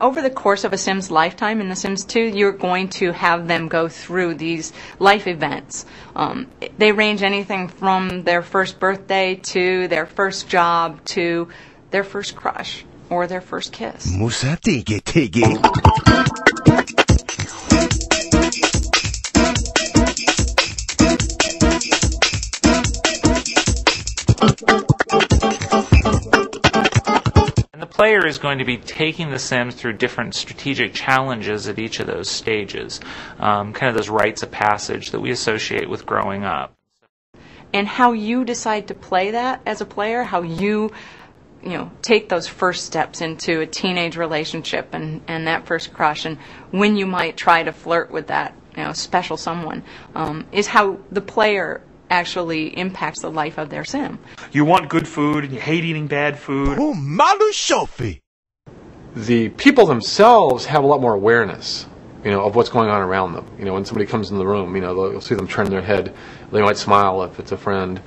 Over the course of a Sim's lifetime in The Sims 2, you're going to have them go through these life events. They range anything from their first birthday to their first job to their first crush or their first kiss. Musa tege tege. The player is going to be taking the Sims through different strategic challenges at each of those stages, kind of those rites of passage that we associate with growing up. And how you decide to play that as a player, how you take those first steps into a teenage relationship and that first crush, and when you might try to flirt with that special someone, is how the player actually impacts the life of their Sim. You want good food and you hate eating bad food. Oh, malu shofi. The people themselves have a lot more awareness, of what's going on around them. When somebody comes in the room, you'll see them turn their head. They might smile if it's a friend.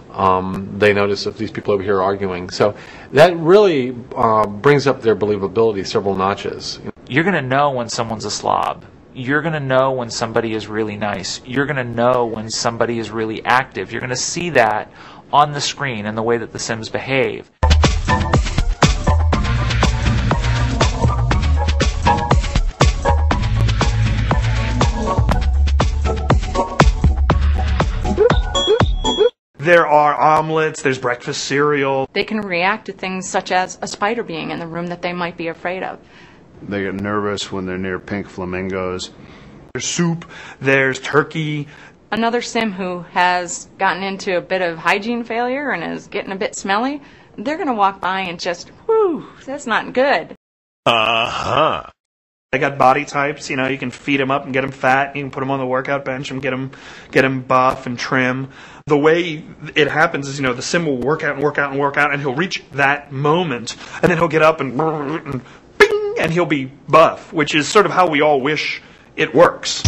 They notice if these people over here are arguing. So that really brings up their believability several notches. You're going to know when someone's a slob. You're going to know when somebody is really nice. You're going to know when somebody is really active. You're going to see that on the screen in the way that the Sims behave. There are omelets, there's breakfast cereal. They can react to things such as a spider being in the room that they might be afraid of. They get nervous when they're near pink flamingos. There's soup, there's turkey. Another Sim who has gotten into a bit of hygiene failure and is getting a bit smelly, they're going to walk by and just, whew, that's not good. Uh-huh. They got body types, you can feed them up and get them fat. You can put them on the workout bench and get them buff and trim. The way it happens is, the Sim will work out and work out and work out, and he'll reach that moment, and then he'll get up and bing, and he'll be buff, which is sort of how we all wish it works.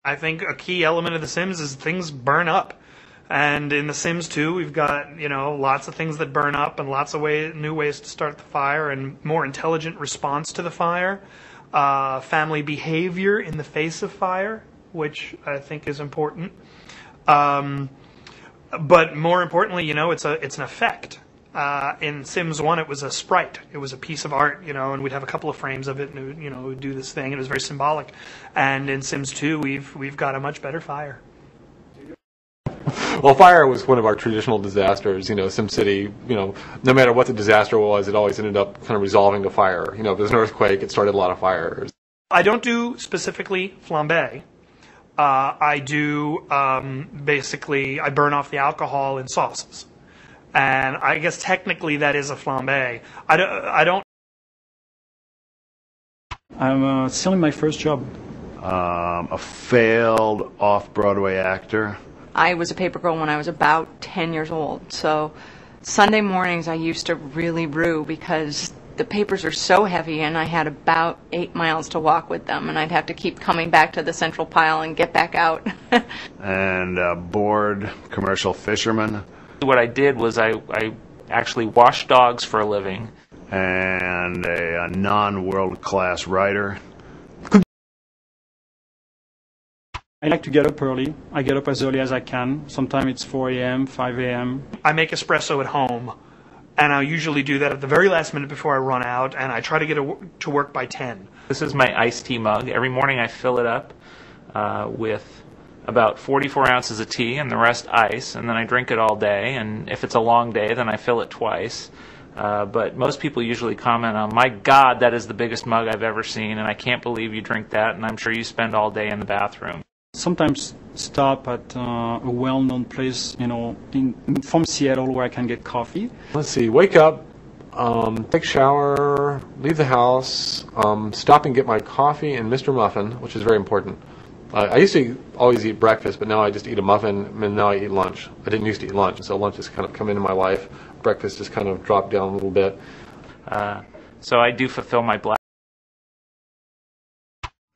I think a key element of The Sims is things burn up. And in The Sims 2, we've got, lots of things that burn up and lots of new ways to start the fire and more intelligent response to the fire. Family behavior in the face of fire, which I think is important. But more importantly, it's an effect. In Sims 1, it was a sprite. It was a piece of art, and we'd have a couple of frames of it, and it would do this thing. It was very symbolic. And in Sims 2, we've got a much better fire. Well, fire was one of our traditional disasters. SimCity, no matter what the disaster was, it always ended up kind of resolving to fire. If there's an earthquake, it started a lot of fires. I don't do specifically flambe. I do, basically, I burn off the alcohol in sauces. And I guess technically that is a flambe. I'm still in my first job. A failed off-Broadway actor. I was a paper girl when I was about 10 years old, so Sunday mornings I used to really rue because the papers are so heavy and I had about 8 miles to walk with them, and I'd have to keep coming back to the central pile and get back out. And a bored commercial fisherman. What I did was I actually washed dogs for a living. And a non-world-class writer. I like to get up early. I get up as early as I can. Sometimes it's 4 a.m., 5 a.m. I make espresso at home, and I usually do that at the very last minute before I run out, and I try to get to work by 10. This is my iced tea mug. Every morning I fill it up with about 44 ounces of tea and the rest ice, and then I drink it all day, and if it's a long day, then I fill it twice. But most people usually comment on, my God, that is the biggest mug I've ever seen, and I can't believe you drink that, and I'm sure you spend all day in the bathroom. Sometimes stop at a well-known place, from Seattle where I can get coffee. Let's see, wake up, take a shower, leave the house, stop and get my coffee and Mr. Muffin, which is very important. I used to always eat breakfast, but now I just eat a muffin, and now I eat lunch. I didn't used to eat lunch, so lunch has kind of come into my life. Breakfast just kind of dropped down a little bit. So I do fulfill my black.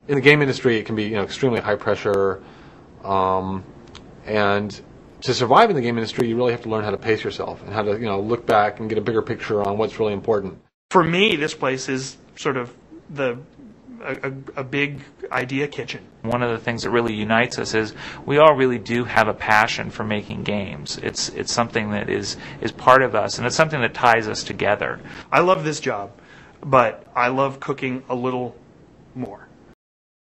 In the game industry, it can be extremely high pressure, and to survive in the game industry, you really have to learn how to pace yourself and how to, look back and get a bigger picture on what's really important. For me, this place is sort of a big idea kitchen. One of the things that really unites us is we all really do have a passion for making games. It's something that is part of us, and it's something that ties us together. I love this job, but I love cooking a little more.